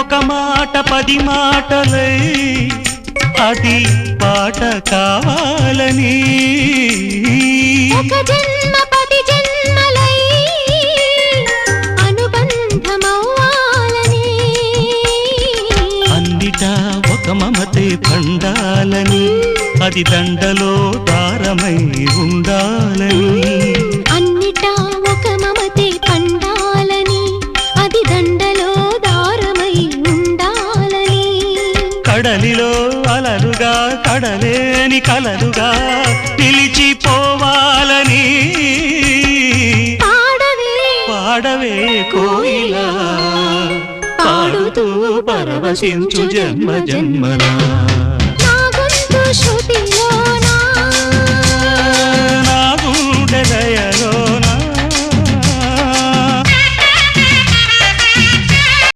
ఒక మాట 10 మాటలై అది పాట కావాలని ఒక జన్మ 10 జన్మలై అనుబంధమవ్వాలని అన్నిటా ఒక మమతే పండాలని అది దండలో దారమై ఉండాలని అన్నిటా ఒక మమతే పండాలని అది దండలో దారమై ఉండాలని కడలిలో అలలుగా కడలేని కలలుగా నిలిచిపోవాలని పాడవే కోయిలా పాడుతూ పరవశించు జన్మ జన్మలా